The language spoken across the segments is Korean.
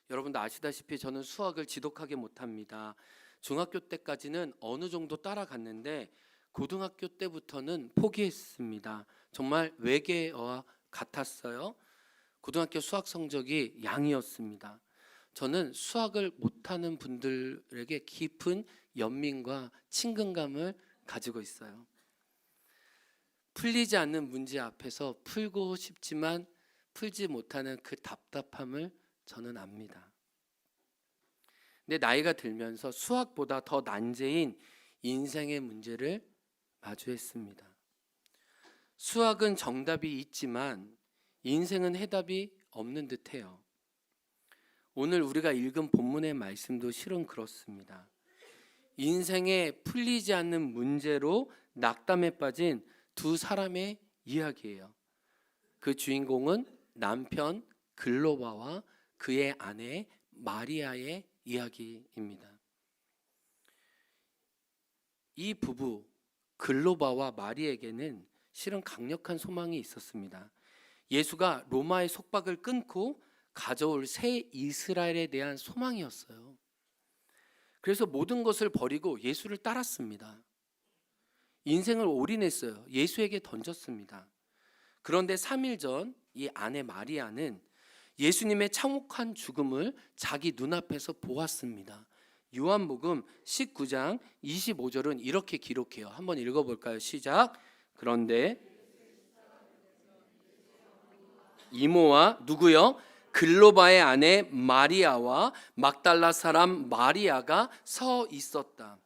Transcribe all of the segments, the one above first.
여러분도 아시다시피 저는 수학을 지독하게 못합니다. 중학교 때까지는 어느 정도 따라갔는데 고등학교 때부터는 포기했습니다. 정말 외계어와 같았어요. 고등학교 수학 성적이 양이었습니다. 저는 수학을 못하는 분들에게 깊은 연민과 친근감을 가지고 있어요. 풀리지 않는 문제 앞에서 풀고 싶지만 풀지 못하는 그 답답함을 저는 압니다. 근데 나이가 들면서 수학보다 더 난제인 인생의 문제를 마주했습니다. 수학은 정답이 있지만 인생은 해답이 없는 듯해요. 오늘 우리가 읽은 본문의 말씀도 실은 그렇습니다. 인생에 풀리지 않는 문제로 낙담에 빠진 두 사람의 이야기예요. 그 주인공은 남편 글로바와 그의 아내 마리아의 이야기입니다. 이 부부 글로바와 마리에게는 실은 강력한 소망이 있었습니다. 예수가 로마의 속박을 끊고 가져올 새 이스라엘에 대한 소망이었어요. 그래서 모든 것을 버리고 예수를 따랐습니다. 인생을 올인했어요. 예수에게 던졌습니다. 그런데 3일 전 이 아내 마리아는 예수님의 참혹한 죽음을 자기 눈앞에서 보았습니다. 요한복음 19장 25절은 이렇게 기록해요. 한번 읽어볼까요? 시작. 그런데 이모와 누구요? 글로바의 아내 마리아와 막달라 사람 마리아가 서 있었다.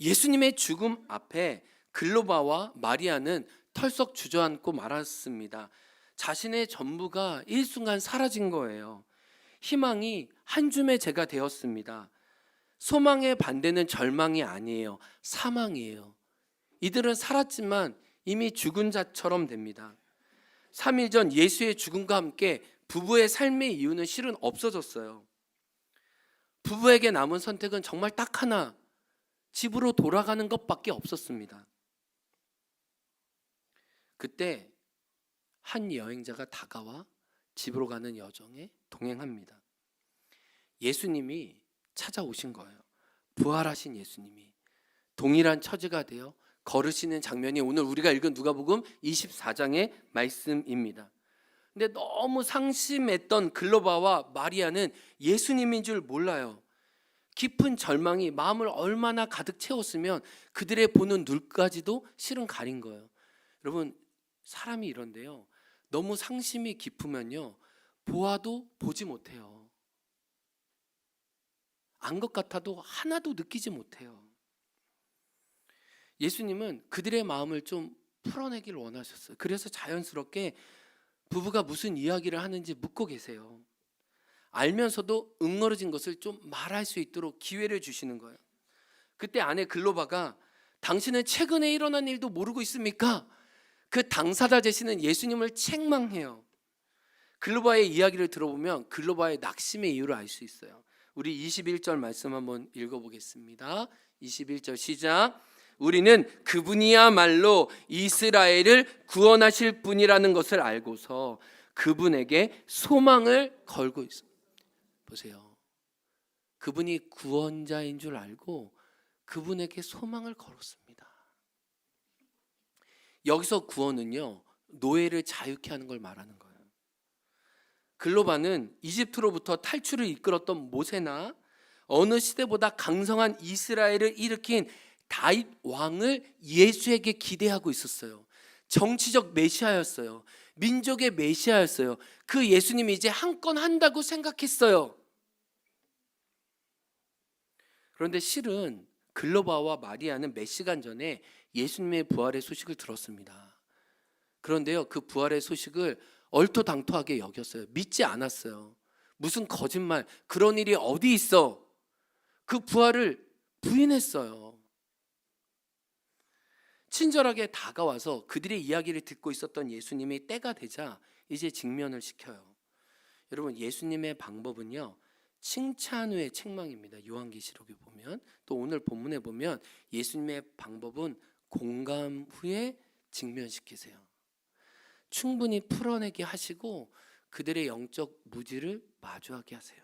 예수님의 죽음 앞에 글로바와 마리아는 털썩 주저앉고 말았습니다. 자신의 전부가 일순간 사라진 거예요. 희망이 한 줌의 재가 되었습니다. 소망의 반대는 절망이 아니에요. 사망이에요. 이들은 살았지만 이미 죽은 자처럼 됩니다. 3일 전 예수의 죽음과 함께 부부의 삶의 이유는 실은 없어졌어요. 부부에게 남은 선택은 정말 딱 하나, 집으로 돌아가는 것밖에 없었습니다. 그때 한 여행자가 다가와 집으로 가는 여정에 동행합니다. 예수님이 찾아오신 거예요. 부활하신 예수님이 동일한 처지가 되어 걸으시는 장면이 오늘 우리가 읽은 누가복음 24장의 말씀입니다. 근데 너무 상심했던 글로바와 마리아는 예수님인 줄 몰라요. 깊은 절망이 마음을 얼마나 가득 채웠으면 그들의 보는 눈까지도 실은 가린 거예요. 여러분, 사람이 이런데요, 너무 상심이 깊으면요 보아도 보지 못해요. 안 것 같아도 하나도 느끼지 못해요. 예수님은 그들의 마음을 좀 풀어내길 원하셨어요. 그래서 자연스럽게 부부가 무슨 이야기를 하는지 묻고 계세요. 알면서도 응어려진 것을 좀 말할 수 있도록 기회를 주시는 거예요. 그때 아내 글로바가 당신은 최근에 일어난 일도 모르고 있습니까? 그 당사자 되시는 예수님을 책망해요. 글로바의 이야기를 들어보면 글로바의 낙심의 이유를 알 수 있어요. 우리 21절 말씀 한번 읽어보겠습니다. 21절 시작. 우리는 그분이야말로 이스라엘을 구원하실 분이라는 것을 알고서 그분에게 소망을 걸고 있습니다. 보세요. 그분이 구원자인 줄 알고 그분에게 소망을 걸었습니다. 여기서 구원은요, 노예를 자유케 하는 걸 말하는 거예요. 글로바는 이집트로부터 탈출을 이끌었던 모세나 어느 시대보다 강성한 이스라엘을 일으킨 다윗 왕을 예수에게 기대하고 있었어요. 정치적 메시아였어요. 민족의 메시아였어요. 그 예수님이 이제 한 건 한다고 생각했어요. 그런데 실은 글로바와 마리아는 몇 시간 전에 예수님의 부활의 소식을 들었습니다. 그런데요, 그 부활의 소식을 얼토당토하게 여겼어요. 믿지 않았어요. 무슨 거짓말, 그런 일이 어디 있어? 그 부활을 부인했어요. 친절하게 다가와서 그들의 이야기를 듣고 있었던 예수님이 때가 되자 이제 직면을 시켜요. 여러분, 예수님의 방법은요, 칭찬 후의 책망입니다. 요한계시록에 보면, 또 오늘 본문에 보면 예수님의 방법은 공감 후에 직면시키세요. 충분히 풀어내게 하시고 그들의 영적 무지를 마주하게 하세요.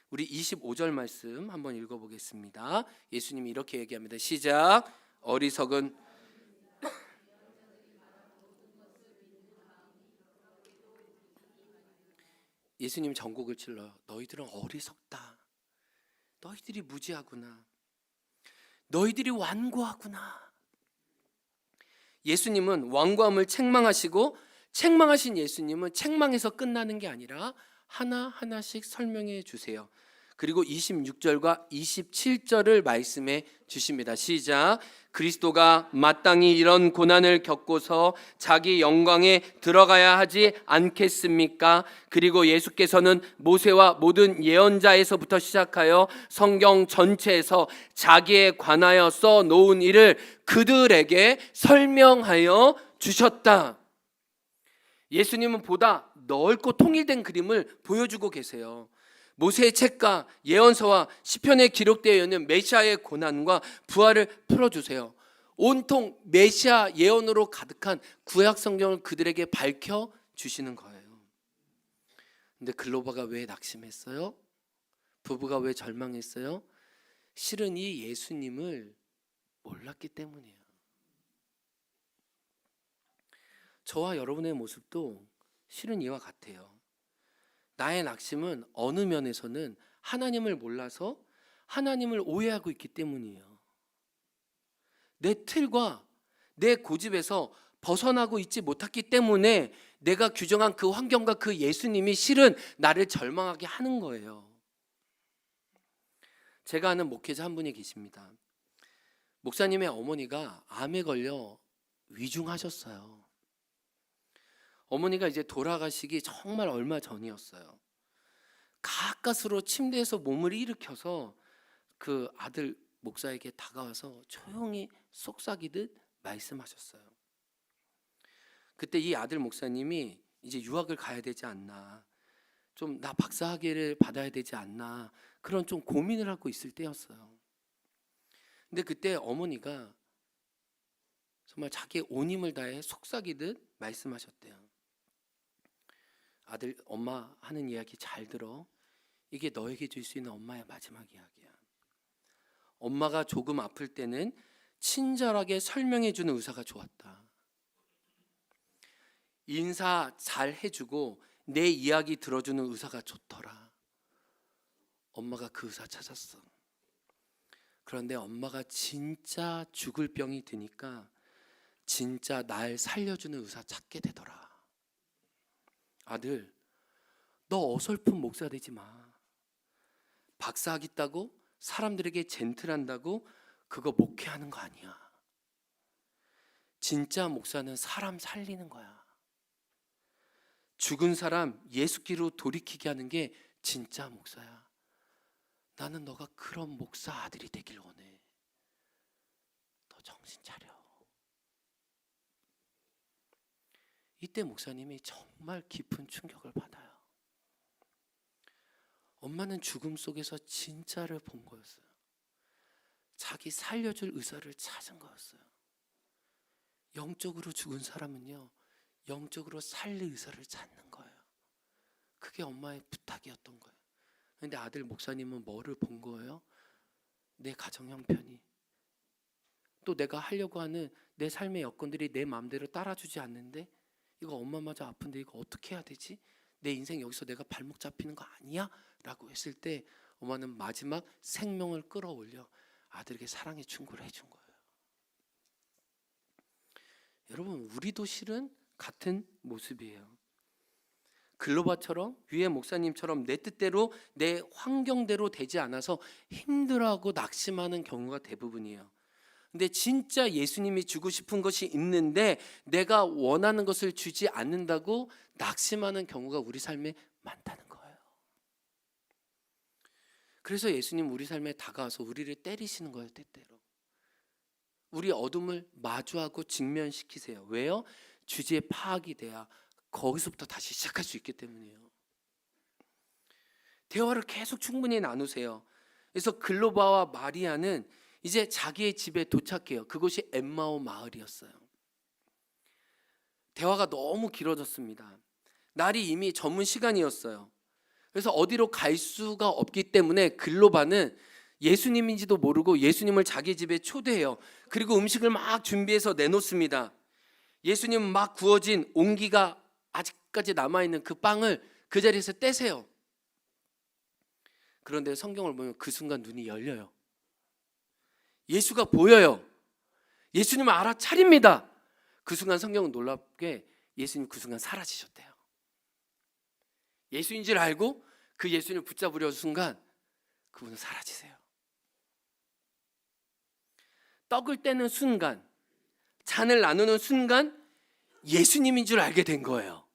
우리 25절 말씀 한번 읽어보겠습니다. 예수님이 이렇게 얘기합니다. 시작. 어리석은 예수님 전곡을 찔러요. 너희들은 어리석다. 너희들이 무지하구나. 너희들이 완고하구나. 예수님은 완고함을 책망하시고 책망하신 예수님은 책망에서 끝나는 게 아니라 하나하나씩 설명해 주세요. 그리고 26절과 27절을 말씀해 주십니다. 시작. 그리스도가 마땅히 이런 고난을 겪고서 자기 영광에 들어가야 하지 않겠습니까? 그리고 예수께서는 모세와 모든 예언자에서부터 시작하여 성경 전체에서 자기에 관하여 써 놓은 일을 그들에게 설명하여 주셨다. 예수님은 보다 넓고 통일된 그림을 보여주고 계세요. 모세의 책과 예언서와 시편에 기록되어 있는 메시아의 고난과 부활을 풀어주세요. 온통 메시아 예언으로 가득한 구약 성경을 그들에게 밝혀주시는 거예요. 근데 글로바가 왜 낙심했어요? 부부가 왜 절망했어요? 실은 이 예수님을 몰랐기 때문이에요. 저와 여러분의 모습도 실은 이와 같아요. 나의 낙심은 어느 면에서는 하나님을 몰라서 하나님을 오해하고 있기 때문이에요. 내 틀과 내 고집에서 벗어나고 있지 못했기 때문에 내가 규정한 그 환경과 그 예수님이 실은 나를 절망하게 하는 거예요. 제가 아는 목회자 한 분이 계십니다. 목사님의 어머니가 암에 걸려 위중하셨어요. 어머니가 이제 돌아가시기 정말 얼마 전이었어요. 가까스로 침대에서 몸을 일으켜서 그 아들 목사에게 다가와서 조용히 속삭이듯 말씀하셨어요. 그때 이 아들 목사님이 이제 유학을 가야 되지 않나, 좀 나 박사학위를 받아야 되지 않나, 그런 좀 고민을 하고 있을 때였어요. 근데 그때 어머니가 정말 자기의 온 힘을 다해 속삭이듯 말씀하셨대요. 아들, 엄마 하는 이야기 잘 들어. 이게 너에게 줄 수 있는 엄마의 마지막 이야기야. 엄마가 조금 아플 때는 친절하게 설명해 주는 의사가 좋았다. 인사 잘 해주고 내 이야기 들어주는 의사가 좋더라. 엄마가 그 의사 찾았어. 그런데 엄마가 진짜 죽을 병이 드니까 진짜 날 살려주는 의사 찾게 되더라. 아들, 너 어설픈 목사 되지 마. 박사학위 따고 사람들에게 젠틀한다고 그거 목회하는 거 아니야. 진짜 목사는 사람 살리는 거야. 죽은 사람 예수께로 돌이키게 하는 게 진짜 목사야. 나는 너가 그런 목사 아들이 되길 원해. 너 정신 차려. 이때 목사님이 정말 깊은 충격을 받아요. 엄마는 죽음 속에서 진짜를 본 거였어요. 자기 살려줄 의사를 찾은 거였어요. 영적으로 죽은 사람은요, 영적으로 살릴 의사를 찾는 거예요. 그게 엄마의 부탁이었던 거예요. 그런데 아들 목사님은 뭐를 본 거예요? 내 가정 형편이, 또 내가 하려고 하는 내 삶의 여건들이 내 마음대로 따라주지 않는데, 이거 엄마마저 아픈데 이거 어떻게 해야 되지? 내 인생 여기서 내가 발목 잡히는 거 아니야? 라고 했을 때 엄마는 마지막 생명을 끌어올려 아들에게 사랑의 충고를 해준 거예요. 여러분, 우리도 실은 같은 모습이에요. 글로바처럼 위에 목사님처럼 내 뜻대로 내 환경대로 되지 않아서 힘들어하고 낙심하는 경우가 대부분이에요. 근데 진짜 예수님이 주고 싶은 것이 있는데 내가 원하는 것을 주지 않는다고 낙심하는 경우가 우리 삶에 많다는 거예요. 그래서 예수님 우리 삶에 다가와서 우리를 때리시는 거예요. 때때로 우리 어둠을 마주하고 직면시키세요. 왜요? 주제에 파악이 돼야 거기서부터 다시 시작할 수 있기 때문이에요. 대화를 계속 충분히 나누세요. 그래서 글로바와 마리아는 이제 자기의 집에 도착해요. 그곳이 엠마오 마을이었어요. 대화가 너무 길어졌습니다. 날이 이미 저문 시간이었어요. 그래서 어디로 갈 수가 없기 때문에 글로바는 예수님인지도 모르고 예수님을 자기 집에 초대해요. 그리고 음식을 막 준비해서 내놓습니다. 예수님은 막 구워진 온기가 아직까지 남아있는 그 빵을 그 자리에서 떼세요. 그런데 성경을 보면 그 순간 눈이 열려요. 예수가 보여요. 예수님을 알아차립니다. 그 순간 성경은 놀랍게 예수님 그 순간 사라지셨대요. 예수인 줄 알고 그 예수님을 붙잡으려 순간 그분은 사라지세요. 떡을 떼는 순간, 잔을 나누는 순간 예수님인 줄 알게 된 거예요.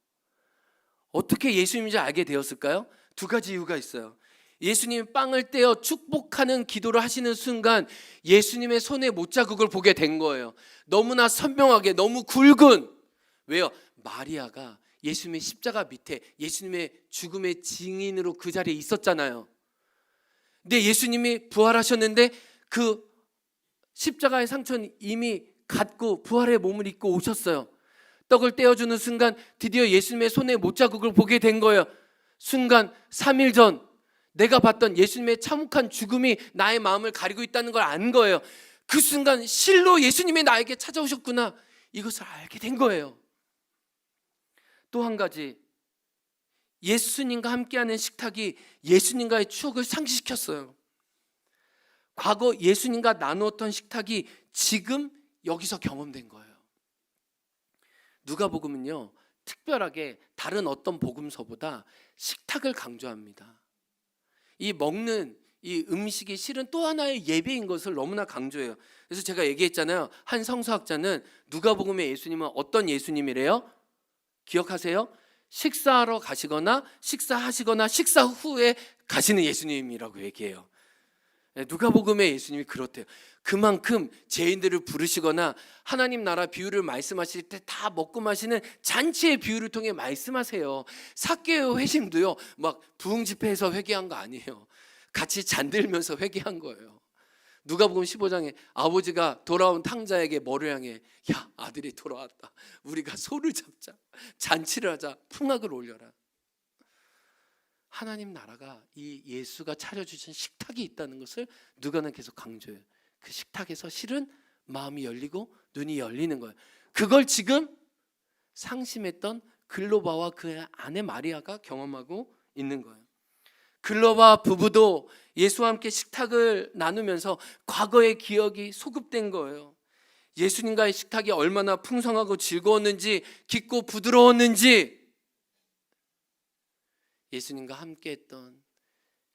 어떻게 예수님인 줄 알게 되었을까요? 두 가지 이유가 있어요. 예수님 빵을 떼어 축복하는 기도를 하시는 순간 예수님의 손에 못자국을 보게 된 거예요. 너무나 선명하게, 너무 굵은. 왜요? 마리아가 예수님의 십자가 밑에 예수님의 죽음의 증인으로 그 자리에 있었잖아요. 근데 예수님이 부활하셨는데 그 십자가의 상처는 이미 갖고 부활의 몸을 입고 오셨어요. 떡을 떼어주는 순간 드디어 예수님의 손에 못자국을 보게 된 거예요. 순간 3일 전 내가 봤던 예수님의 참혹한 죽음이 나의 마음을 가리고 있다는 걸 안 거예요. 그 순간 실로 예수님이 나에게 찾아오셨구나, 이것을 알게 된 거예요. 또 한 가지, 예수님과 함께하는 식탁이 예수님과의 추억을 상기시켰어요. 과거 예수님과 나누었던 식탁이 지금 여기서 경험된 거예요. 누가복음은요, 특별하게 다른 어떤 복음서보다 식탁을 강조합니다. 이 먹는 이 음식이 실은 또 하나의 예배인 것을 너무나 강조해요. 그래서 제가 얘기했잖아요. 한 성서학자는 누가복음의 예수님은 어떤 예수님이래요? 기억하세요? 식사하러 가시거나 식사하시거나 식사 후에 가시는 예수님이라고 얘기해요. 누가복음의 예수님이 그렇대요. 그만큼 죄인들을 부르시거나 하나님 나라 비유를 말씀하실 때 다 먹고 마시는 잔치의 비유를 통해 말씀하세요. 삭개오 회심도요, 막 부흥 집회에서 회개한 거 아니에요. 같이 잔들면서 회개한 거예요. 누가복음 15장에 아버지가 돌아온 탕자에게 뭐를 향해, 야, 아들이 돌아왔다, 우리가 소를 잡자, 잔치를 하자, 풍악을 올려라. 하나님 나라가 이 예수가 차려주신 식탁이 있다는 것을 누가는 계속 강조해요. 그 식탁에서 실은 마음이 열리고 눈이 열리는 거예요. 그걸 지금 상심했던 글로바와 그 아내 마리아가 경험하고 있는 거예요. 글로바 부부도 예수와 함께 식탁을 나누면서 과거의 기억이 소급된 거예요. 예수님과의 식탁이 얼마나 풍성하고 즐거웠는지, 깊고 부드러웠는지, 예수님과 함께했던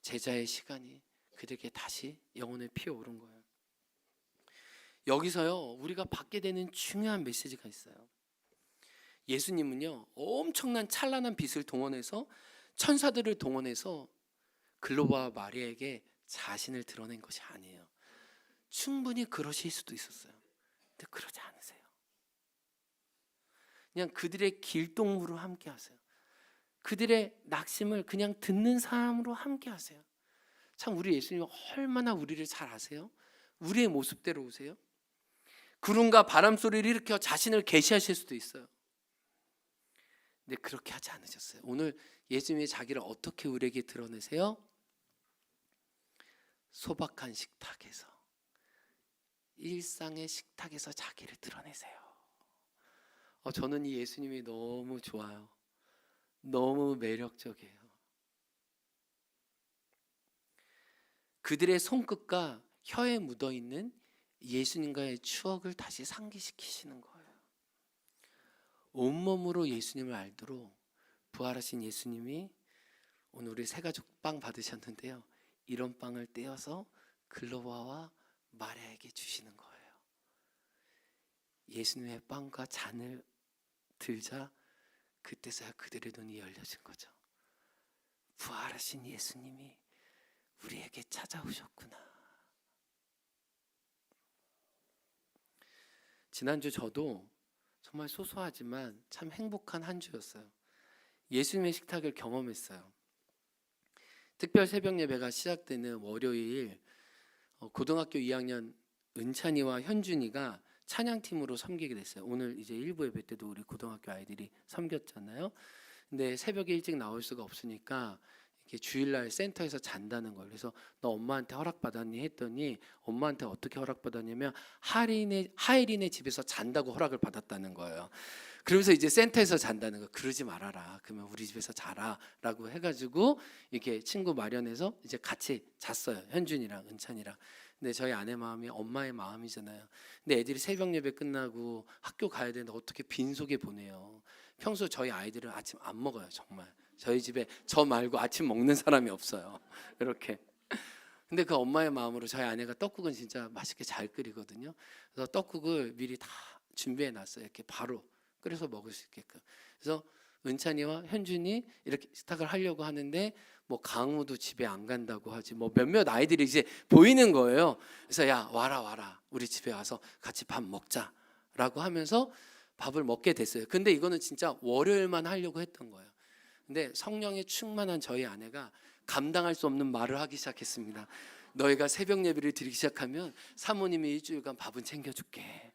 제자의 시간이 그들에게 다시 영혼에 피어오른 거예요. 여기서요, 우리가 받게 되는 중요한 메시지가 있어요. 예수님은요, 엄청난 찬란한 빛을 동원해서, 천사들을 동원해서 글로바와 마리아에게 자신을 드러낸 것이 아니에요. 충분히 그러실 수도 있었어요. 근데 그러지 않으세요. 그냥 그들의 길동무로 함께 하세요. 그들의 낙심을 그냥 듣는 사람으로 함께 하세요. 참, 우리 예수님 얼마나 우리를 잘 아세요? 우리의 모습대로 오세요. 구름과 바람 소리를 일으켜 자신을 계시하실 수도 있어요. 근데 그렇게 하지 않으셨어요. 오늘 예수님이 자기를 어떻게 우리에게 드러내세요? 소박한 식탁에서, 일상의 식탁에서 자기를 드러내세요. 저는 이 예수님이 너무 좋아요. 너무 매력적이에요. 그들의 손끝과 혀에 묻어있는 예수님과의 추억을 다시 상기시키시는 거예요. 온몸으로 예수님을 알도록 부활하신 예수님이 오늘 우리 새가족 빵 받으셨는데요, 이런 빵을 떼어서 글로바와 마리아에게 주시는 거예요. 예수님의 빵과 잔을 들자 그때서야 그들의 눈이 열려진 거죠. 부활하신 예수님이 우리에게 찾아오셨구나. 지난주 저도 정말 소소하지만 참 행복한 한 주였어요. 예수님의 식탁을 경험했어요. 특별 새벽 예배가 시작되는 월요일, 고등학교 2학년 은찬이와 현준이가 찬양팀으로 섬기게 됐어요. 오늘 이제 1부 예배 때도 우리 고등학교 아이들이 섬겼잖아요. 근데 새벽에 일찍 나올 수가 없으니까 이렇게 주일날 센터에서 잔다는 거예요. 그래서 너 엄마한테 허락받았니 했더니 엄마한테 어떻게 허락받았냐면 하일이네 집에서 잔다고 허락을 받았다는 거예요. 그러면서 이제 센터에서 잔다는 거. 그러지 말아라. 그러면 우리 집에서 자라라고 해가지고 이렇게 친구 마련해서 이제 같이 잤어요. 현준이랑 은찬이랑. 근데 저희 아내 마음이 엄마의 마음이잖아요. 근데 애들이 새벽 예배 끝나고 학교 가야 되는데 어떻게 빈속에 보내요. 평소 저희 아이들은 아침 안 먹어요. 정말 저희 집에 저 말고 아침 먹는 사람이 없어요. 이렇게. 근데 그 엄마의 마음으로 저희 아내가 떡국은 진짜 맛있게 잘 끓이거든요. 그래서 떡국을 미리 다 준비해 놨어요. 이렇게 바로 끓여서 먹을 수 있게끔. 그래서 은찬이와 현준이 이렇게 식탁을 하려고 하는데 뭐 강우도 집에 안 간다고 하지 뭐 몇몇 아이들이 이제 보이는 거예요. 그래서 야 와라 우리 집에 와서 같이 밥 먹자라고 하면서 밥을 먹게 됐어요. 근데 이거는 진짜 월요일만 하려고 했던 거예요. 근데 성령에 충만한 저희 아내가 감당할 수 없는 말을 하기 시작했습니다. 너희가 새벽 예배를 드리기 시작하면 사모님이 일주일간 밥은 챙겨줄게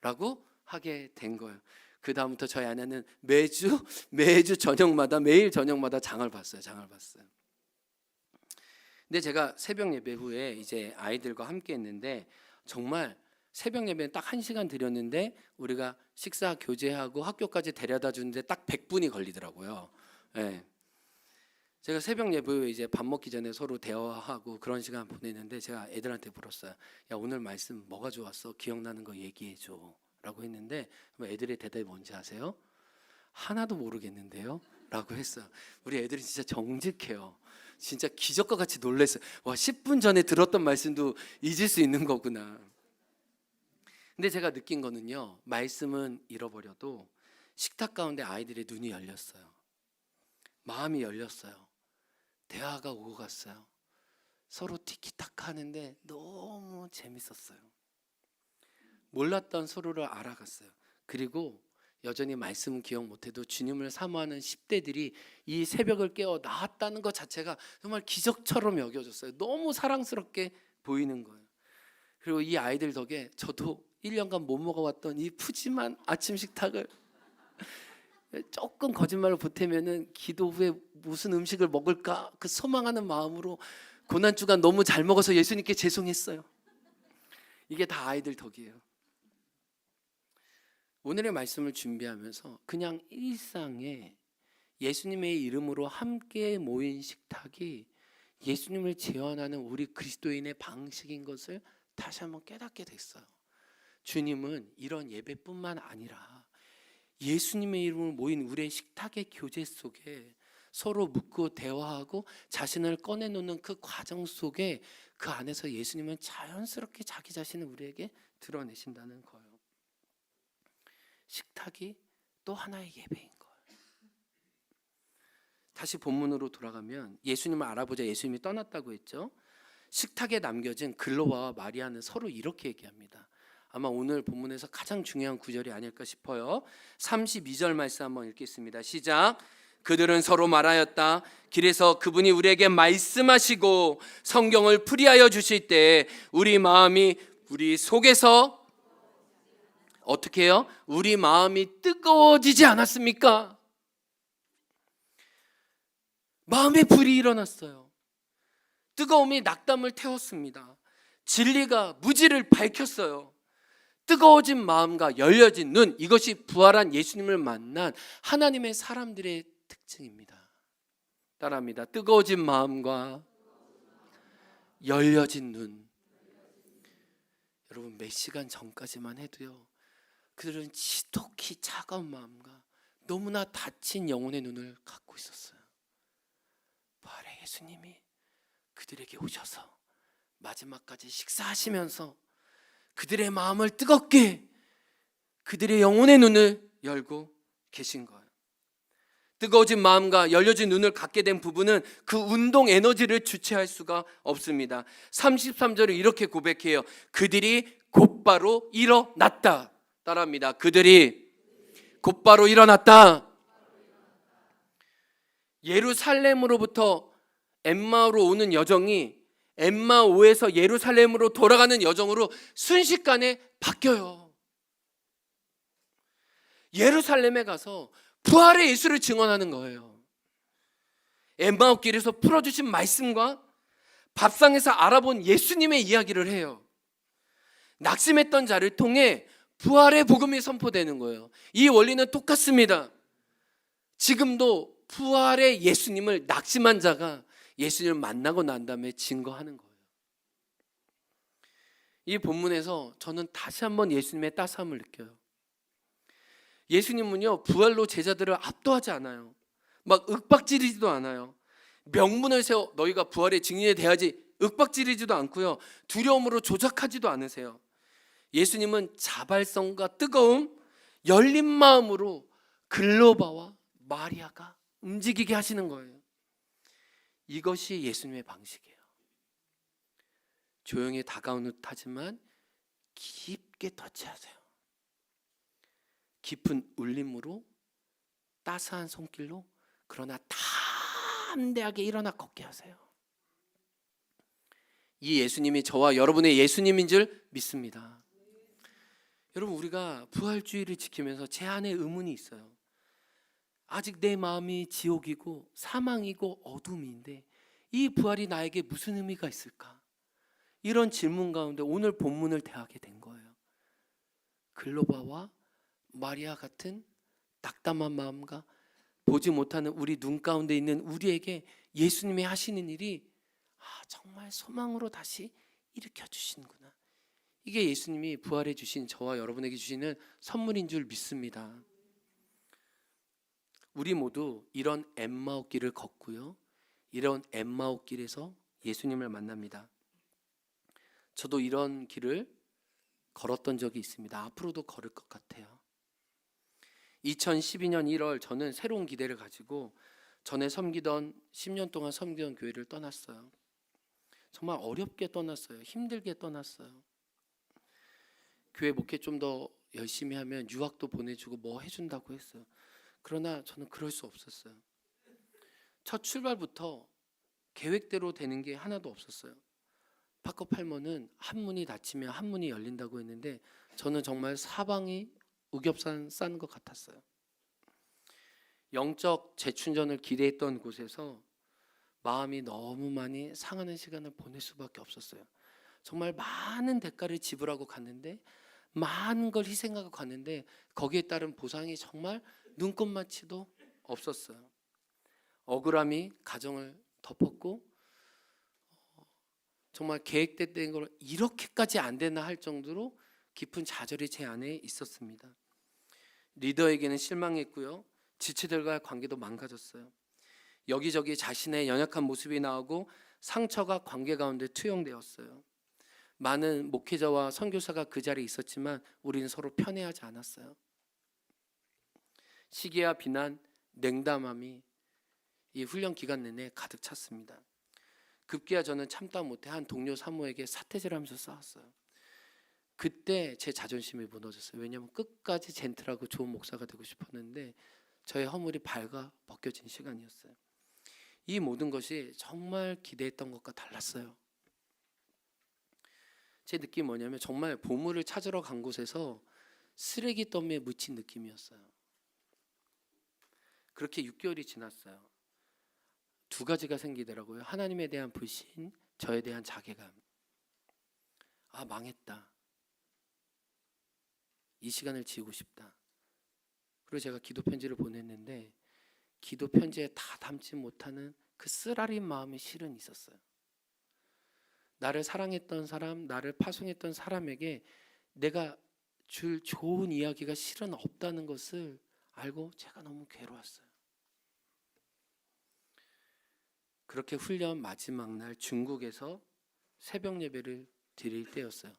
라고 하게 된 거예요. 그 다음부터 저희 아내는 매주 저녁마다 매일 저녁마다 장을 봤어요. 근데 제가 새벽 예배 후에 이제 아이들과 함께 했는데 정말 새벽 예배는 딱 1시간 드렸는데 우리가 식사 교제하고 학교까지 데려다 주는데 딱 100분이 걸리더라고요. 네. 제가 새벽 예배 후에 이제 밥 먹기 전에 서로 대화하고 그런 시간 보내는데 제가 애들한테 물었어요. 야 오늘 말씀 뭐가 좋았어? 기억나는 거 얘기해줘 라고 했는데 애들의 대답이 뭔지 아세요? 하나도 모르겠는데요? 라고 했어요. 우리 애들이 진짜 정직해요. 진짜 기적과 같이 놀랐어요. 와 10분 전에 들었던 말씀도 잊을 수 있는 거구나. 근데 제가 느낀 거는요, 말씀은 잃어버려도 식탁 가운데 아이들의 눈이 열렸어요. 마음이 열렸어요. 대화가 오고 갔어요. 서로 티키타카 하는데 너무 재밌었어요. 몰랐던 서로를 알아갔어요. 그리고 여전히 말씀은 기억 못해도 주님을 사모하는 10대들이 이 새벽을 깨어 나왔다는 것 자체가 정말 기적처럼 여겨졌어요. 너무 사랑스럽게 보이는 거예요. 그리고 이 아이들 덕에 저도 1년간 못 먹어왔던 이 푸짐한 아침 식탁을 조금 거짓말로 보태면은 기도 후에 무슨 음식을 먹을까 그 소망하는 마음으로 고난주간 너무 잘 먹어서 예수님께 죄송했어요. 이게 다 아이들 덕이에요. 오늘의 말씀을 준비하면서 그냥 일상에 예수님의 이름으로 함께 모인 식탁이 예수님을 재현하는 우리 그리스도인의 방식인 것을 다시 한번 깨닫게 됐어요. 주님은 이런 예배뿐만 아니라 예수님의 이름으로 모인 우리의 식탁의 교제 속에 서로 묻고 대화하고 자신을 꺼내놓는 그 과정 속에 그 안에서 예수님은 자연스럽게 자기 자신을 우리에게 드러내신다는 거예요. 식탁이 또 하나의 예배인 거예요. 다시 본문으로 돌아가면 예수님을 알아보자 예수님이 떠났다고 했죠. 식탁에 남겨진 글로바와 마리아는 서로 이렇게 얘기합니다. 아마 오늘 본문에서 가장 중요한 구절이 아닐까 싶어요. 32절 말씀 한번 읽겠습니다. 시작. 그들은 서로 말하였다. 길에서 그분이 우리에게 말씀하시고 성경을 풀이하여 주실 때 우리 마음이 우리 속에서 어떻게 해요? 우리 마음이 뜨거워지지 않았습니까? 마음에 불이 일어났어요. 뜨거움이 낙담을 태웠습니다. 진리가 무지를 밝혔어요. 뜨거워진 마음과 열려진 눈, 이것이 부활한 예수님을 만난 하나님의 사람들의 특징입니다. 따라합니다. 뜨거워진 마음과 열려진 눈. 여러분 몇 시간 전까지만 해도요, 그들은 지독히 차가운 마음과 너무나 다친 영혼의 눈을 갖고 있었어요. 부활의 예수님이 그들에게 오셔서 마지막까지 식사하시면서 그들의 마음을 뜨겁게 그들의 영혼의 눈을 열고 계신 거예요. 뜨거워진 마음과 열려진 눈을 갖게 된 부부는 그 운동 에너지를 주체할 수가 없습니다. 33절을 이렇게 고백해요. 그들이 곧바로 일어났다. 따라합니다. 그들이 곧바로 일어났다. 예루살렘으로부터 엠마오로 오는 여정이 엠마오에서 예루살렘으로 돌아가는 여정으로 순식간에 바뀌어요. 예루살렘에 가서 부활의 예수를 증언하는 거예요. 엠마오 길에서 풀어주신 말씀과 밥상에서 알아본 예수님의 이야기를 해요. 낙심했던 자를 통해 부활의 복음이 선포되는 거예요. 이 원리는 똑같습니다. 지금도 부활의 예수님을 낙심한 자가 예수님을 만나고 난 다음에 증거하는 거예요. 이 본문에서 저는 다시 한번 예수님의 따스함을 느껴요. 예수님은요, 부활로 제자들을 압도하지 않아요. 막 윽박지르지도 않아요. 명분을 세워 너희가 부활의 증인에 대하지 윽박지르지도 않고요, 두려움으로 조작하지도 않으세요. 예수님은 자발성과 뜨거움, 열린 마음으로 글로바와 마리아가 움직이게 하시는 거예요. 이것이 예수님의 방식이에요. 조용히 다가오는 듯하지만 깊게 터치하세요. 깊은 울림으로, 따스한 손길로, 그러나 담대하게 일어나 걷게 하세요. 이 예수님이 저와 여러분의 예수님인 줄 믿습니다. 여러분, 우리가 부활주의를 지키면서 제 안에 의문이 있어요. 아직 내 마음이 지옥이고 사망이고 어둠인데 이 부활이 나에게 무슨 의미가 있을까? 이런 질문 가운데 오늘 본문을 대하게 된 거예요. 글로바와 마리아 같은 낙담한 마음과 보지 못하는 우리 눈 가운데 있는 우리에게 예수님이 하시는 일이 정말 소망으로 다시 일으켜 주시는구나. 이게 예수님이 부활해 주신 저와 여러분에게 주시는 선물인 줄 믿습니다. 우리 모두 이런 엠마오 길을 걷고요, 이런 엠마오 길에서 예수님을 만납니다. 저도 이런 길을 걸었던 적이 있습니다. 앞으로도 걸을 것 같아요. 2012년 1월 저는 새로운 기대를 가지고 전에 섬기던 10년 동안 섬기던 교회를 떠났어요. 정말 어렵게 떠났어요. 힘들게 떠났어요. 교회 목회 좀 더 열심히 하면 유학도 보내주고 뭐 해준다고 했어요. 그러나 저는 그럴 수 없었어요. 첫 출발부터 계획대로 되는 게 하나도 없었어요. 파커팔머는 한 문이 닫히면 한 문이 열린다고 했는데 저는 정말 사방이 우겹산 싸는 것 같았어요. 영적 재충전을 기대했던 곳에서 마음이 너무 많이 상하는 시간을 보낼 수밖에 없었어요. 정말 많은 대가를 지불하고 갔는데, 많은 걸 희생하고 갔는데 거기에 따른 보상이 정말 눈꼽만치도 없었어요. 억울함이 가정을 덮었고 정말 계획됐던 걸 이렇게까지 안 되나 할 정도로 깊은 좌절이 제 안에 있었습니다. 리더에게는 실망했고요, 지체들과의 관계도 망가졌어요. 여기저기 자신의 연약한 모습이 나오고 상처가 관계 가운데 투영되었어요. 많은 목회자와 선교사가 그 자리에 있었지만 우리는 서로 편애하지 않았어요. 시기와 비난, 냉담함이 이 훈련 기간 내내 가득 찼습니다. 급기야 저는 참다 못해 한 동료 사모에게 사태질 하면서 싸웠어요. 그때 제 자존심이 무너졌어요. 왜냐하면 끝까지 젠틀하고 좋은 목사가 되고 싶었는데 저의 허물이 발가 벗겨진 시간이었어요. 이 모든 것이 정말 기대했던 것과 달랐어요. 제 느낌이 뭐냐면 정말 보물을 찾으러 간 곳에서 쓰레기 더미에 묻힌 느낌이었어요. 그렇게 6개월이 지났어요. 두 가지가 생기더라고요. 하나님에 대한 불신, 저에 대한 자괴감. 망했다. 이 시간을 지우고 싶다. 그리고 제가 기도 편지를 보냈는데 기도 편지에 다 담지 못하는 그 쓰라린 마음이 실은 있었어요. 나를 사랑했던 사람, 나를 파송했던 사람에게 내가 줄 좋은 이야기가 실은 없다는 것을 알고 제가 너무 괴로웠어요. 그렇게 훈련 마지막 날 중국에서 새벽 예배를 드릴 때였어요.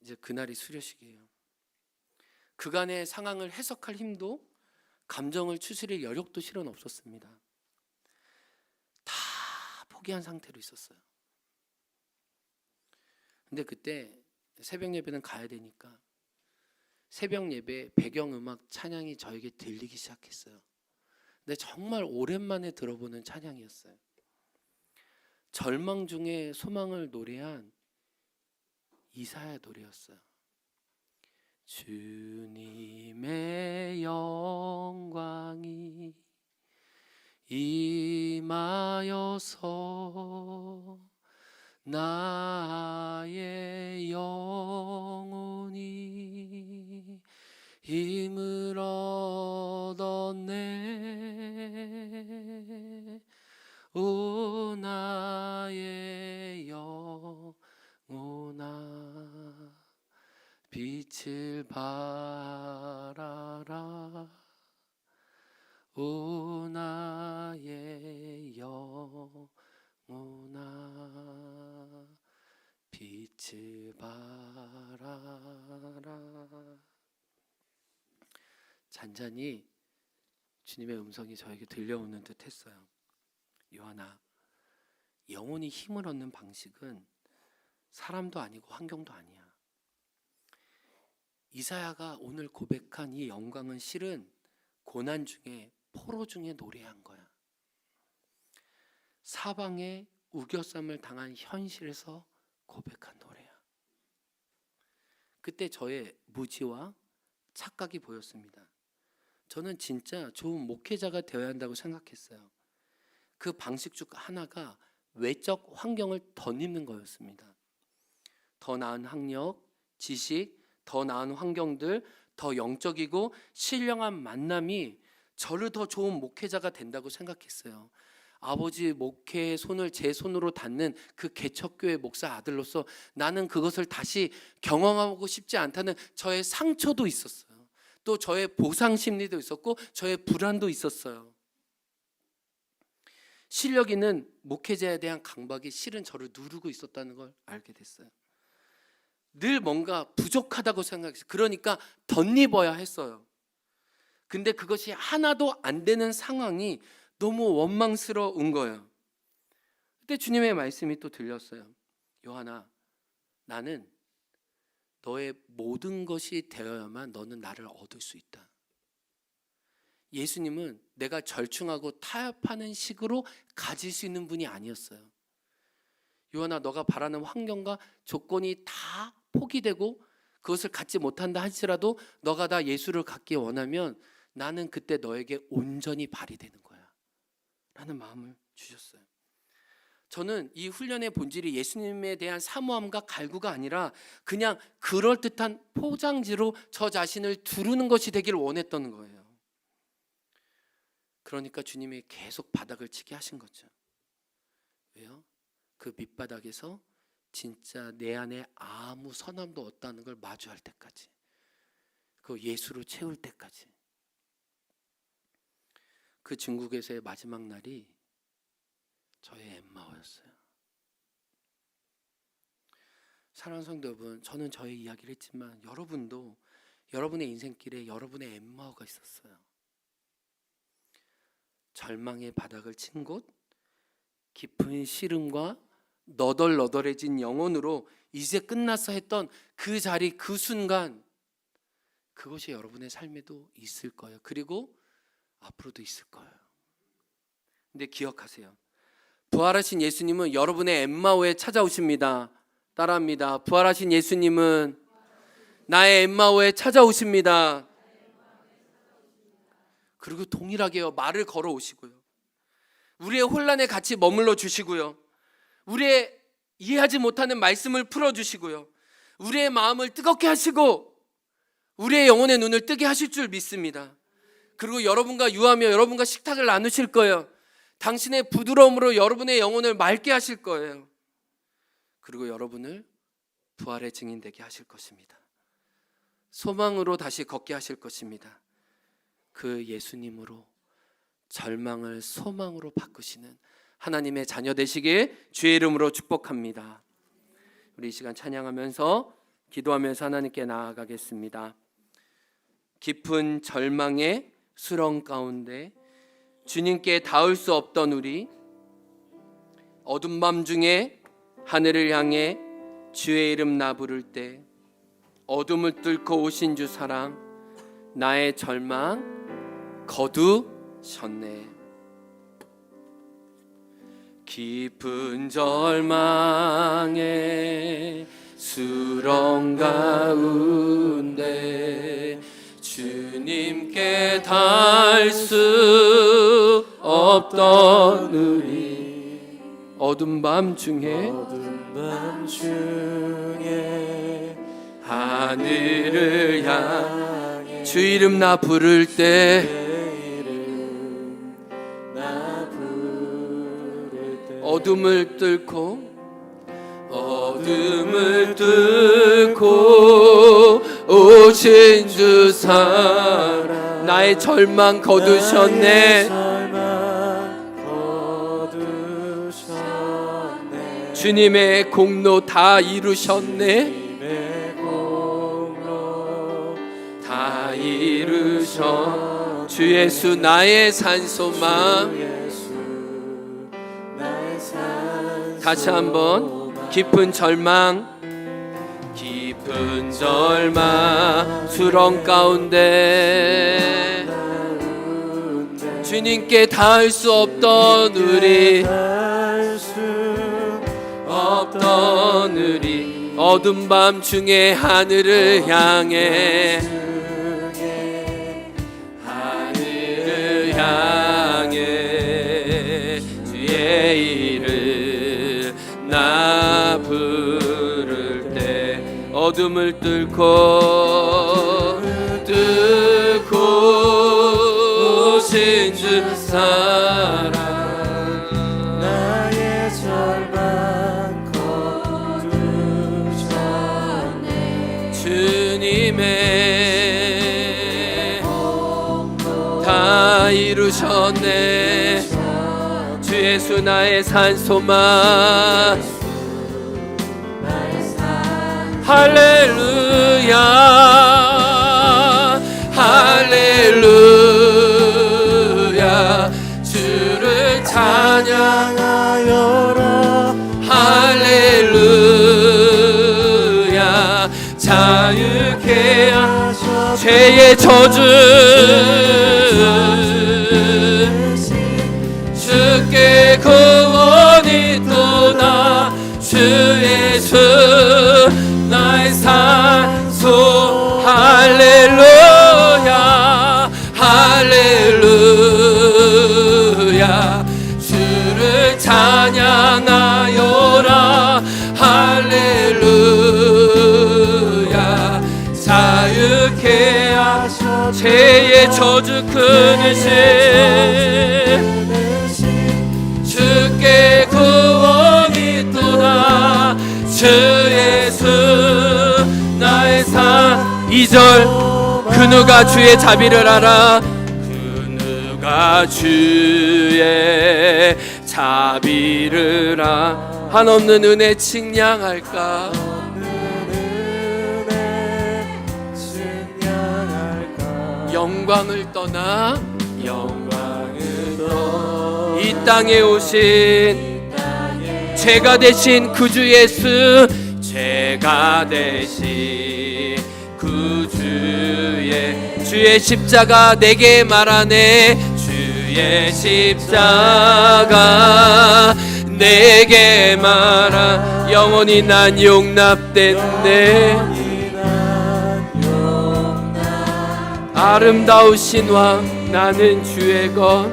이제 그날이 수료식이에요. 그간의 상황을 해석할 힘도, 감정을 추스릴 여력도 실은 없었습니다. 다 포기한 상태로 있었어요. 근데 그때 새벽 예배는 가야 되니까 새벽 예배 배경음악 찬양이 저에게 들리기 시작했어요. 근데 정말 오랜만에 들어보는 찬양이었어요. 절망 중에 소망을 노래한 이사야 노래였어요. 주님의 영광이 임하여서 나의 영혼이 힘을 얻었네. 오 나의 영혼아 빛을 발하라. 오 나의 영혼아 빛을 발하라. 잔잔히 주님의 음성이 저에게 들려오는 듯 했어요. 요한아, 영혼이 힘을 얻는 방식은 사람도 아니고 환경도 아니야. 이사야가 오늘 고백한 이 영광은 실은 고난 중에, 포로 중에 노래한 거야. 사방에 우겨쌈을 당한 현실에서 고백한 노래야. 그때 저의 무지와 착각이 보였습니다. 저는 진짜 좋은 목회자가 되어야 한다고 생각했어요. 그 방식 중 하나가 외적 환경을 덧입는 거였습니다. 더 나은 학력, 지식, 더 나은 환경들, 더 영적이고 신령한 만남이 저를 더 좋은 목회자가 된다고 생각했어요. 아버지 목회의 손을 제 손으로 닿는 그 개척교회 목사 아들로서 나는 그것을 다시 경험하고 싶지 않다는 저의 상처도 있었어요. 또 저의 보상 심리도 있었고 저의 불안도 있었어요. 실력 있는 목회자에 대한 강박이 실은 저를 누르고 있었다는 걸 알게 됐어요. 늘 뭔가 부족하다고 생각했어요. 그러니까 덧입어야 했어요. 근데 그것이 하나도 안 되는 상황이 너무 원망스러운 거예요. 그때 주님의 말씀이 또 들렸어요. 요한아, 나는 너의 모든 것이 되어야만 너는 나를 얻을 수 있다. 예수님은 내가 절충하고 타협하는 식으로 가질 수 있는 분이 아니었어요. 요한아, 너가 바라는 환경과 조건이 다 포기되고 그것을 갖지 못한다 할지라도 너가 다 예수를 갖기 원하면 나는 그때 너에게 온전히 발휘되는 거야 라는 마음을 주셨어요. 저는 이 훈련의 본질이 예수님에 대한 사모함과 갈구가 아니라 그냥 그럴듯한 포장지로 저 자신을 두르는 것이 되기를 원했던 거예요. 그러니까 주님이 계속 바닥을 치게 하신 거죠. 왜요? 그 밑바닥에서 진짜 내 안에 아무 선함도 없다는 걸 마주할 때까지, 그 예수로 채울 때까지. 그 중국에서의 마지막 날이 저의 엠마오였어요. 사랑하는 성도 여러분, 저는 저의 이야기를 했지만 여러분도 여러분의 인생길에 여러분의 엠마오가 있었어요. 절망의 바닥을 친 곳, 깊은 시름과 너덜너덜해진 영혼으로 이제 끝났어 했던 그 자리, 그 순간, 그것이 여러분의 삶에도 있을 거예요. 그리고 앞으로도 있을 거예요. 근데 기억하세요. 부활하신 예수님은 여러분의 엠마오에 찾아오십니다. 따라합니다. 부활하신 예수님은 나의 엠마오에 찾아오십니다. 그리고 동일하게요, 말을 걸어오시고요, 우리의 혼란에 같이 머물러 주시고요, 우리의 이해하지 못하는 말씀을 풀어주시고요, 우리의 마음을 뜨겁게 하시고 우리의 영혼의 눈을 뜨게 하실 줄 믿습니다. 그리고 여러분과 유하며 여러분과 식탁을 나누실 거예요. 당신의 부드러움으로 여러분의 영혼을 맑게 하실 거예요. 그리고 여러분을 부활의 증인 되게 하실 것입니다. 소망으로 다시 걷게 하실 것입니다. 그 예수님으로 절망을 소망으로 바꾸시는 하나님의 자녀 되시길 주의 이름으로 축복합니다. 우리 이 시간 찬양하면서 기도하면서 하나님께 나아가겠습니다. 깊은 절망의 수렁 가운데 주님께 닿을 수 없던 우리, 어둠 밤 중에 하늘을 향해 주의 이름 나 부를 때 어둠을 뚫고 오신 주 사랑, 나의 절망 거두셨네. 깊은 절망에 수렁 가운데 주님께 닿을 수 없던 우리 어두운 밤 중에 하늘을 향해 주 이름 나 부를 때 어둠을 뚫고 오신 주 사랑 나의 절망 거두셨네. 주님의 공로 다 이루셨네. 다 이루셨 주 예수 나의 산소망. 다시 한번 깊은 절망 수렁 가운데 주님께 닿을 수 없던 우리 어두운 밤 중에 하늘을 향해 주의 이름 나 부를 때 어둠을 뚫고 오신 주 사랑 나의 절망 거두셨네. 주님의 다 이루셨네. 주 예수 나의 산소망. 할렐루야 할렐루야 주를 찬양하여라. 할렐루야 자유케 하셔 죄의 저주 주께 구원이 또다. 주 예수 나의 산소 할렐루야 할렐루야 주를 찬양하여라. 할렐루야 자유케 하셔 죄의 저주 끊으신 주께 구원이 또다. 주 예수 나의 산 2절 그 누가 주의 자비를 알아. 그 누가 주의 자비를 한없는 은혜 측량할까. 영광을 떠나 이 땅에 오신 죄가 되신 그 주 예수 죄가 되신 그 주의 십자가 내게 말하네. 주의 십자가 내게 말하 영원히 난 용납됐네. 아름다우신 왕 나는 주의 것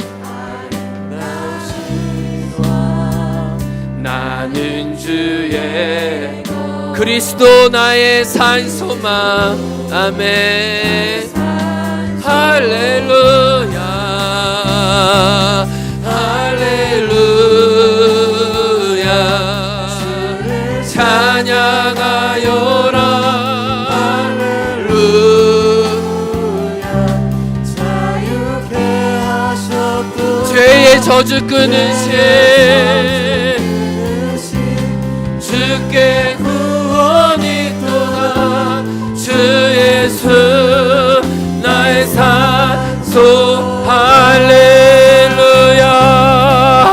나는 주의 그리스도 나의 산소망. 아멘 할렐루야 할렐루야 찬양하여라. 할렐루야 자유케 하셨도 죄의 저주 끊으신 주께 구원이 또다. 주 예수 나의 산소 할렐루야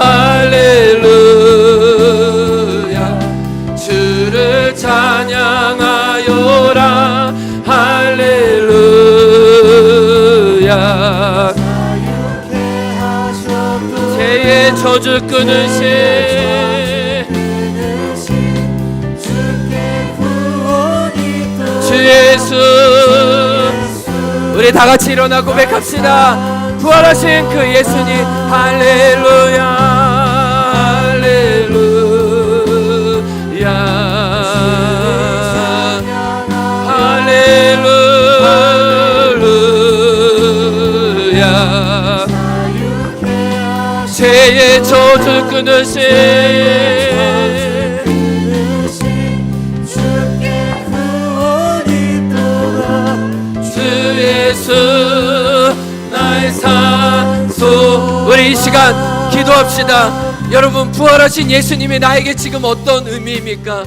할렐루야 주를 찬양하여라. 할렐루야 죄의 저주 끊으신 주께 우리 다 같이 일어나 고백합시다. 부활하신 그 예수님, 할렐루야, 할렐루야, 할렐루야. 죄의 저주 끊으신 예수 나의 산소. 우리 이 시간 기도합시다. 여러분, 부활하신 예수님이 나에게 지금 어떤 의미입니까?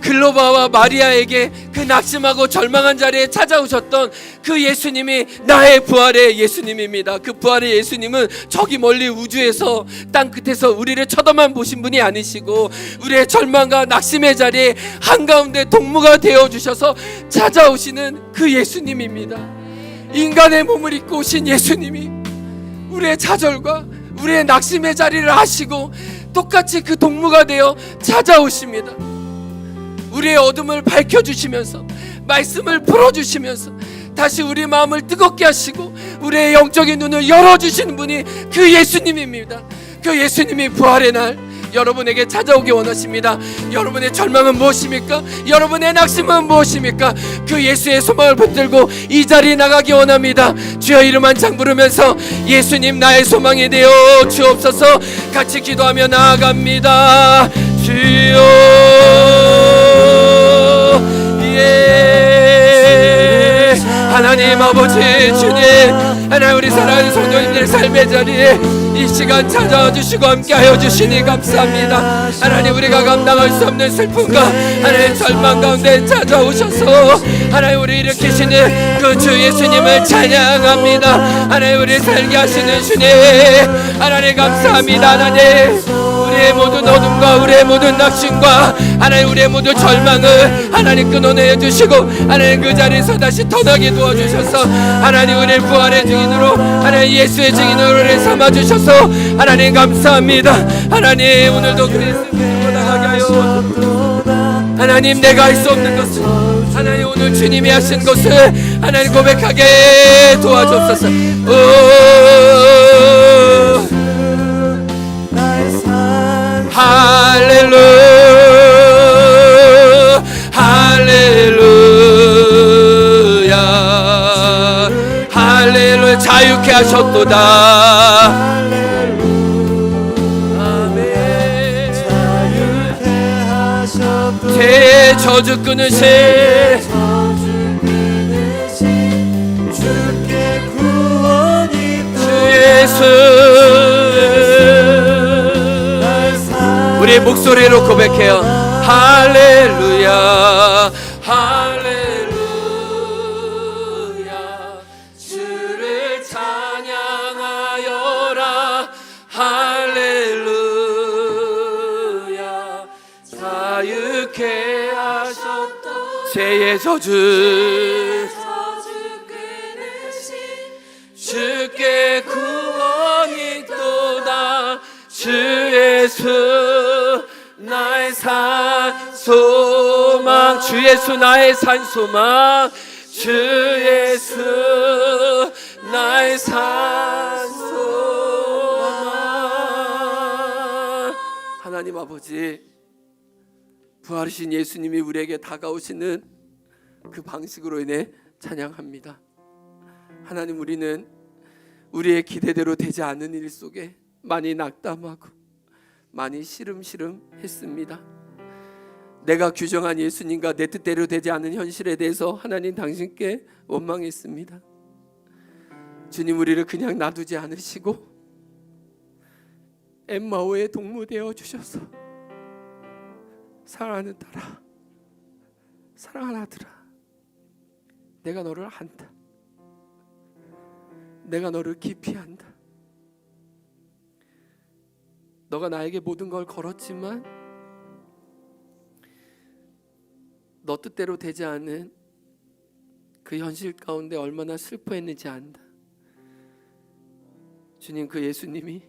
글로바와 마리아에게 그 낙심하고 절망한 자리에 찾아오셨던 그 예수님이 나의 부활의 예수님입니다. 그 부활의 예수님은 저기 멀리 우주에서 땅 끝에서 우리를 쳐다만 보신 분이 아니시고 우리의 절망과 낙심의 자리에 한가운데 동무가 되어주셔서 찾아오시는 그 예수님입니다. 인간의 몸을 입고 오신 예수님이 우리의 좌절과 우리의 낙심의 자리를 아시고 똑같이 그 동무가 되어 찾아오십니다. 우리의 어둠을 밝혀주시면서 말씀을 풀어주시면서 다시 우리 마음을 뜨겁게 하시고 우리의 영적인 눈을 열어주시는 분이 그 예수님입니다. 그 예수님이 부활의 날 여러분에게 찾아오기 원하십니다. 여러분의 절망은 무엇입니까? 여러분의 낙심은 무엇입니까? 그 예수의 소망을 붙들고 이 자리에 나가기 원합니다. 주여 이름 한 장 부르면서 예수님 나의 소망이 되어 주옵소서. 같이 기도하며 나아갑니다. 주여, 예. 하나님 아버지 주님, 하나님 우리 사랑하는 성도님들 삶의 자리에 이 시간 찾아와 주시고 함께하여 주시니 감사합니다. 하나님 우리가 감당할 수 없는 슬픔과 하나님 절망 가운데 찾아오셔서 하나님 우리 일으키시는 그 주 예수님을 찬양합니다. 하나님 우리 살게 하시는 주님, 하나님 감사합니다. 하나님 우리의 모든 어둠과 우리의 모든 낙심과 하나님 우리의 모든 절망을 하나님 끊어내 주시고 하나님 그 자리에서 다시 터나게 도와주셔서 하나님 우리의 부활의 증인으로 하나님 예수의 증인으로 우리를 삼아주셔서 하나님 감사합니다. 하나님 오늘도 그리스도로 나가게 하여 하나님 내가 할 수 없는 것을 하나님 오늘 주님이 하신 것을 하나님 고백하게 도와주옵소서. 할렐루야, 할렐루야, 할렐루야. 자유케 하셨도다. 죄의 저주 끊으신 주께 구원이 주 예수. 우리의 목소리로 고백해요. 할렐루야, 할렐루야. 주를 찬양하여라. 할렐루야. 자유케 하셨다. 죄의 저주 주께 구원이 또다. 주 예수 나의 산 소망. 주 예수 나의 산 소망. 주 예수 나의 산 소망. 하나님 아버지, 부활하신 예수님이 우리에게 다가오시는 그 방식으로 인해 찬양합니다. 하나님 우리는 우리의 기대대로 되지 않은 일 속에 많이 낙담하고 많이 시름시름 했습니다. 내가 규정한 예수님과 내 뜻대로 되지 않은 현실에 대해서 하나님 당신께 원망했습니다. 주님 우리를 그냥 놔두지 않으시고 엠마오의 동무 되어 주셔서 사랑하는 딸아, 사랑하는 아들아, 내가 너를 안다. 내가 너를 깊이 안다. 너가 나에게 모든 걸 걸었지만 너 뜻대로 되지 않은 그 현실 가운데 얼마나 슬퍼했는지 안다. 주님, 그 예수님이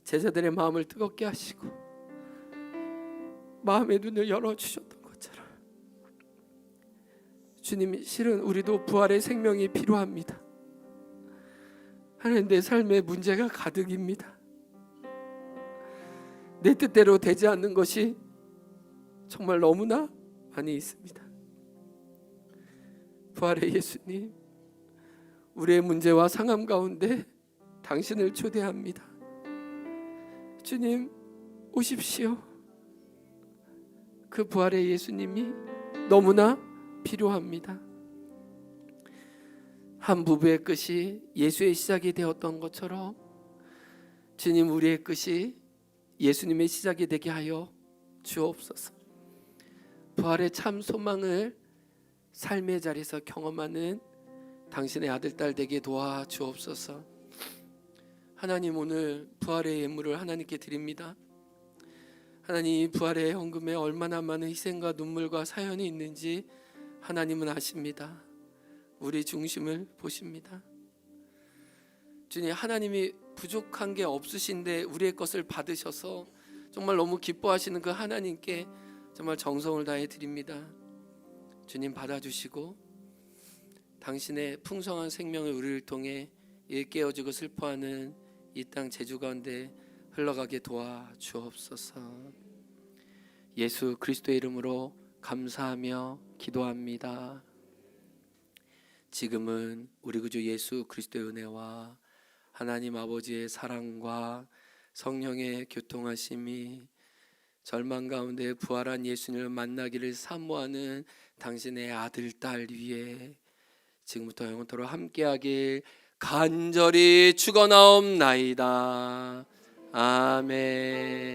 제자들의 마음을 뜨겁게 하시고 마음의 눈을 열어주셨던 것처럼 주님, 실은 우리도 부활의 생명이 필요합니다. 하나님, 내 삶에 문제가 가득입니다. 내 뜻대로 되지 않는 것이 정말 너무나 많이 있습니다. 부활의 예수님, 우리의 문제와 상함 가운데 당신을 초대합니다. 주님, 오십시오. 그 부활의 예수님이 너무나 필요합니다. 한 부부의 끝이 예수의 시작이 되었던 것처럼 주님, 우리의 끝이 예수님의 시작이 되게 하여 주옵소서. 부활의 참 소망을 삶의 자리에서 경험하는 당신의 아들, 딸 되게 도와주옵소서. 하나님, 오늘 부활의 예물을 하나님께 드립니다. 하나님, 부활의 헌금에 얼마나 많은 희생과 눈물과 사연이 있는지 하나님은 아십니다. 우리 중심을 보십니다. 주님, 하나님이 부족한 게 없으신데 우리의 것을 받으셔서 정말 너무 기뻐하시는 그 하나님께 정말 정성을 다해 드립니다. 주님, 받아주시고 당신의 풍성한 생명을 우리를 통해 깨어지고 슬퍼하는 이 땅 제주 가운데 흘러가게 도와주옵소서. 예수 그리스도의 이름으로 감사하며 기도합니다. 지금은 우리 구주 예수 그리스도의 은혜와 하나님 아버지의 사랑과 성령의 교통하심이 절망 가운데 부활한 예수님을 만나기를 사모하는 당신의 아들, 딸 위에 지금부터 영원토록 함께하길 간절히 축원하옵나이다. 아멘.